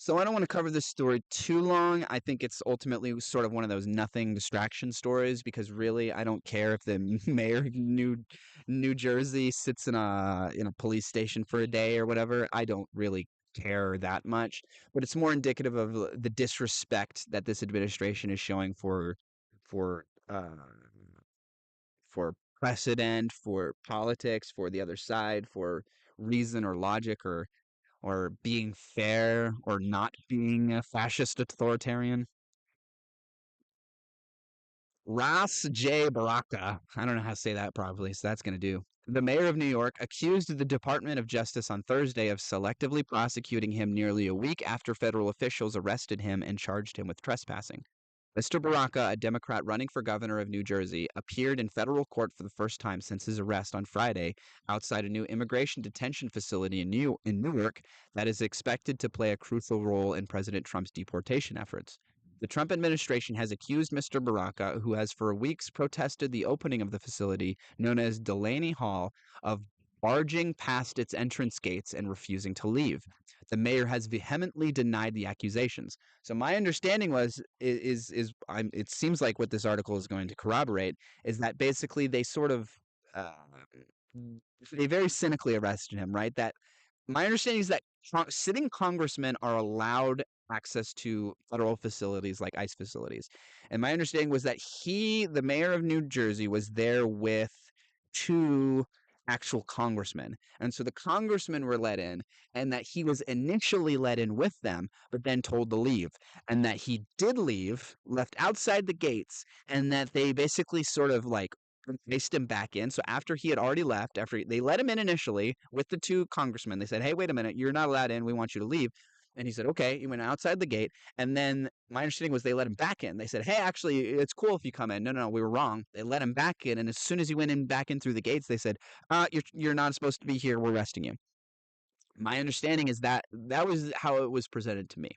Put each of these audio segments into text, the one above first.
So I don't want to cover this story too long. I think it's ultimately sort of one of those nothing distraction stories because really I don't care if the mayor of New Jersey sits in a police station for a day or whatever. I don't really care that much, but it's more indicative of the disrespect that this administration is showing for for precedent, for politics, for the other side, for reason or logic or being fair or not being a fascist authoritarian. Ras J. Baraka, I don't know how to say that properly, so that's going to do. The mayor of New York accused the Department of Justice on Thursday of selectively prosecuting him nearly a week after federal officials arrested him and charged him with trespassing. Mr. Baraka, a Democrat running for governor of New Jersey, appeared in federal court for the first time since his arrest on Friday outside a new immigration detention facility in Newark that is expected to play a crucial role in President Trump's deportation efforts. The Trump administration has accused Mr. Baraka, who has for weeks protested the opening of the facility known as Delaney Hall, of barging past its entrance gates and refusing to leave. The mayor has vehemently denied the accusations. So my understanding it seems like what this article is going to corroborate is that basically they sort of uh, they very cynically arrested him, right? That my understanding is that sitting congressmen are allowed access to federal facilities like ICE facilities. And my understanding was that the mayor of New Jersey, was there with two actual congressmen. And so the congressmen were let in, and that he was initially let in with them, but then told to leave. And that he did leave, left outside the gates, and that they basically sort of like placed him back in. So after he had already left, after they let him in initially with the two congressmen, they said, "Hey, wait a minute, you're not allowed in. We want you to leave." And he said, "Okay." He went outside the gate, and then my understanding was they let him back in. They said, "Hey, actually, it's cool if you come in." No, no, no, we were wrong. They let him back in, and as soon as he went in back in through the gates, they said, you're not supposed to be here. We're arresting you." My understanding is that that was how it was presented to me.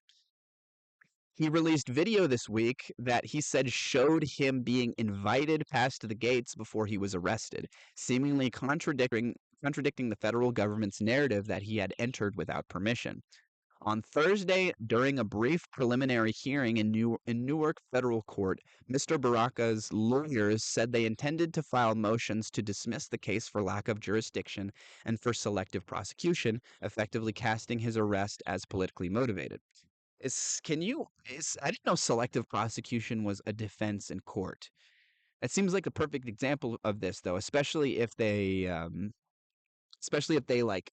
He released video this week that he said showed him being invited past the gates before he was arrested, seemingly contradicting the federal government's narrative that he had entered without permission. On Thursday, during a brief preliminary hearing in Newark federal court, Mr. Baraka's lawyers said they intended to file motions to dismiss the case for lack of jurisdiction and for selective prosecution, effectively casting his arrest as politically motivated. I didn't know selective prosecution was a defense in court. It seems like a perfect example of this, though, especially if they like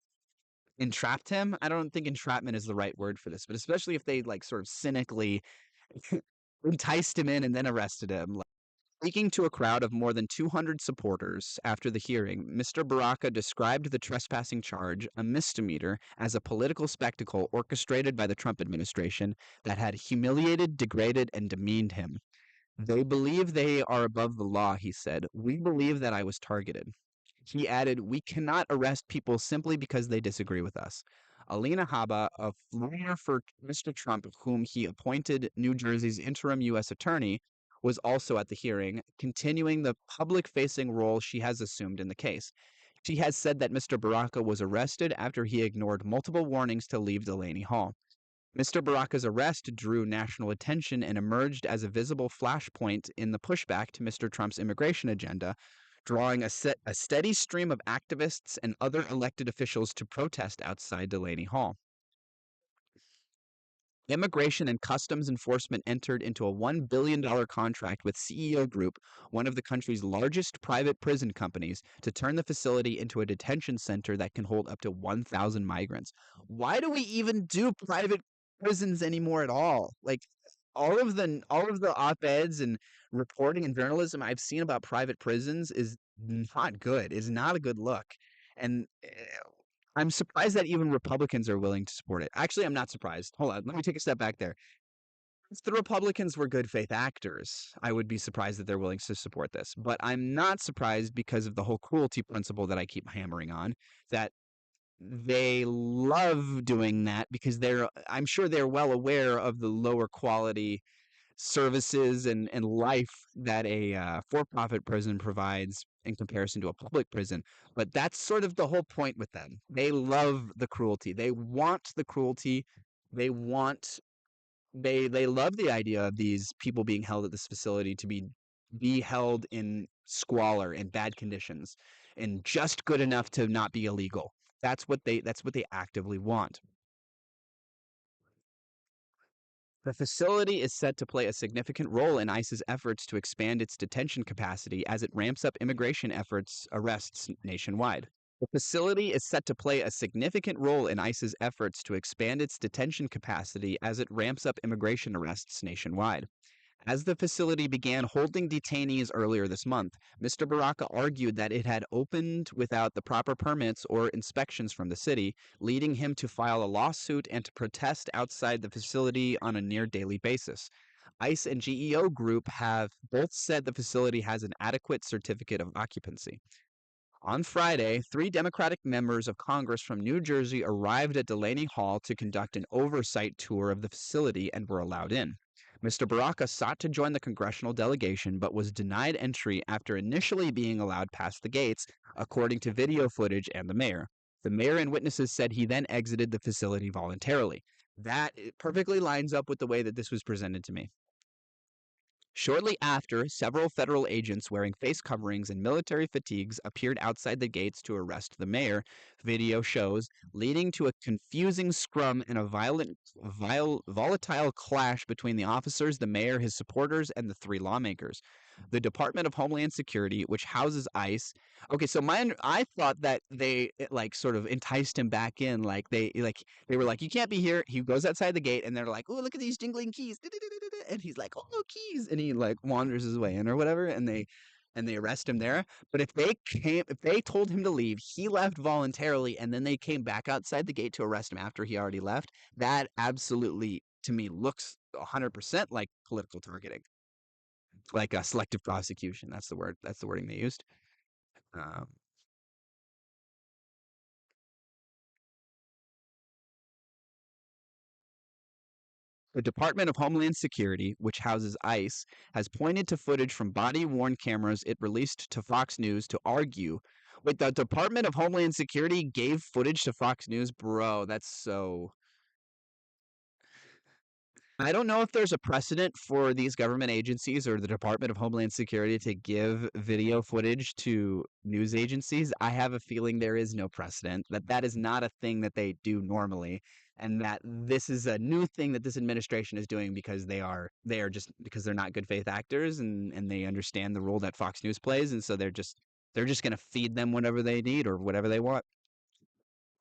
entrapped him. I don't think entrapment is the right word for this, but especially if they like sort of cynically enticed him in and then arrested him. Speaking to a crowd of more than 200 supporters after the hearing, Mr. Baraka described the trespassing charge, a misdemeanor, as a political spectacle orchestrated by the Trump administration that had humiliated, degraded, and demeaned him. "They believe they are above the law," he said. "We believe that I was targeted." He added, "We cannot arrest people simply because they disagree with us." Alina Habba, a lawyer for Mr. Trump, whom he appointed New Jersey's interim U.S. attorney, was also at the hearing, continuing the public-facing role she has assumed in the case. She has said that Mr. Baraka was arrested after he ignored multiple warnings to leave Delaney Hall. Mr. Baraka's arrest drew national attention and emerged as a visible flashpoint in the pushback to Mr. Trump's immigration agenda, drawing a steady stream of activists and other elected officials to protest outside Delaney Hall. Immigration and Customs Enforcement entered into a $1 billion contract with CEO Group, one of the country's largest private prison companies, to turn the facility into a detention center that can hold up to 1,000 migrants. Why do we even do private prisons anymore at all? Like all of the op-eds and reporting and journalism I've seen about private prisons is not good. Is not a good look. And I'm surprised that even Republicans are willing to support it. Actually, I'm not surprised. Hold on, let me take a step back there. If the Republicans were good faith actors, I would be surprised that they're willing to support this. But I'm not surprised because of the whole cruelty principle that I keep hammering on, that they love doing that because I'm sure they're well aware of the lower quality services and life that a for-profit prison provides in comparison to a public prison. But that's sort of the whole point with them. They love the cruelty. They want the cruelty They want they love the idea of these people being held at this facility to be held in squalor and bad conditions and just good enough to not be illegal. That's what they actively want. The facility is set to play a significant role in ICE's efforts to expand its detention capacity as it ramps up immigration arrests nationwide. The facility is set to play a significant role in ICE's efforts to expand its detention capacity as it ramps up immigration arrests nationwide. As the facility began holding detainees earlier this month, Mr. Baraka argued that it had opened without the proper permits or inspections from the city, leading him to file a lawsuit and to protest outside the facility on a near daily basis. ICE and GEO Group have both said the facility has an adequate certificate of occupancy. On Friday, three Democratic members of Congress from New Jersey arrived at Delaney Hall to conduct an oversight tour of the facility and were allowed in. Mr. Baraka sought to join the congressional delegation but was denied entry after initially being allowed past the gates, according to video footage and the mayor. The mayor and witnesses said he then exited the facility voluntarily. That perfectly lines up with the way that this was presented to me. Shortly after, several federal agents wearing face coverings and military fatigues appeared outside the gates to arrest the mayor, video shows, leading to a confusing scrum and a volatile clash between the officers, the mayor, his supporters, and the three lawmakers. The Department of Homeland Security, which houses ICE. Okay, so I thought that like sort of enticed him back in, they were like, "You can't be here." He goes outside the gate, and they're like, "Oh, look at these jingling keys!" And he's like, "Oh, keys!" And he like wanders his way in or whatever, and they arrest him there. But if they told him to leave, he left voluntarily, and then they came back outside the gate to arrest him after he already left. That absolutely, to me, looks 100% like political targeting, like a selective prosecution. That's the word. That's the wording they used. Um, The Department of Homeland Security, which houses ICE, has pointed to footage from body-worn cameras it released to Fox News to argue. Wait, the Department of Homeland Security gave footage to Fox News? Bro, that's so. I don't know if there's a precedent for these government agencies or the Department of Homeland Security to give video footage to news agencies. I have a feeling there is no precedent, that that is not a thing that they do normally, and that this is a new thing that this administration is doing because they are just because they're not good faith actors, and they understand the role that Fox News plays, and so they're just going to feed them whatever they need or whatever they want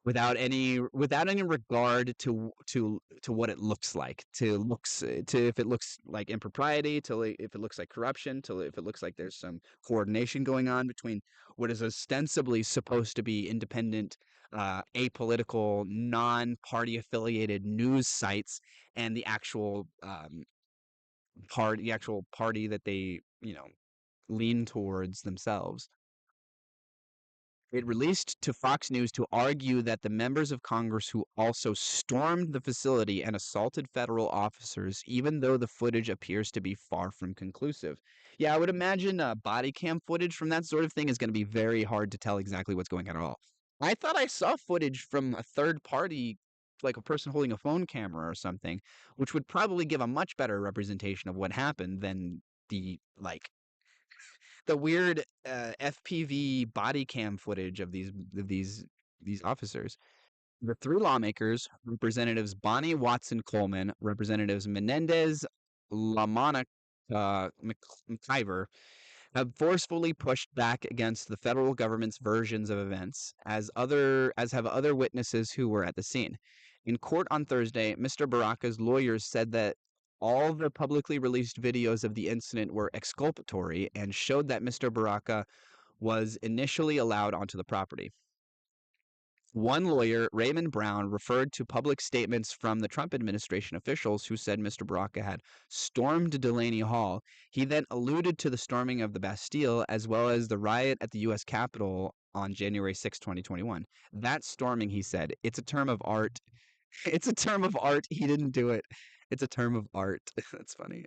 without any regard to what it looks like, to if it looks like impropriety, if it looks like corruption, to if it looks like there's some coordination going on between what is ostensibly supposed to be independent, apolitical, non-party affiliated news sites and the actual party that they lean towards themselves. It released to Fox News to argue that the members of Congress who also stormed the facility and assaulted federal officers, even though the footage appears to be far from conclusive. Yeah, I would imagine body cam footage from that sort of thing is going to be very hard to tell exactly what's going on at all. I thought I saw footage from a third party, like a person holding a phone camera or something, which would probably give a much better representation of what happened than the weird FPV body cam footage of these officers. The three lawmakers, Representatives Bonnie Watson Coleman, Representatives Menendez Lamonica McIver, have forcefully pushed back against the federal government's versions of events, as have other witnesses who were at the scene. In court on Thursday, Mr. Baraka's lawyers said that all the publicly released videos of the incident were exculpatory and showed that Mr. Baraka was initially allowed onto the property. One lawyer, Raymond Brown, referred to public statements from the Trump administration officials who said Mr. Baraka had stormed Delaney Hall. He then alluded to the storming of the Bastille as well as the riot at the U.S. Capitol on January 6, 2021. That storming, he said, it's a term of art. It's a term of art. He didn't do it. It's a term of art. That's funny.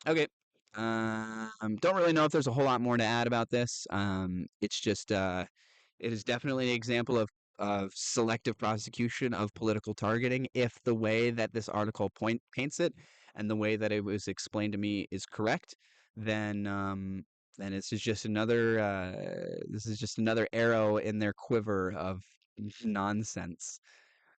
Okay. Don't really know if there's a whole lot more to add about this. It's just it is definitely an example of selective prosecution of political targeting, if the way that this article paints it and the way that it was explained to me is correct, then then this is just another arrow in their quiver of nonsense.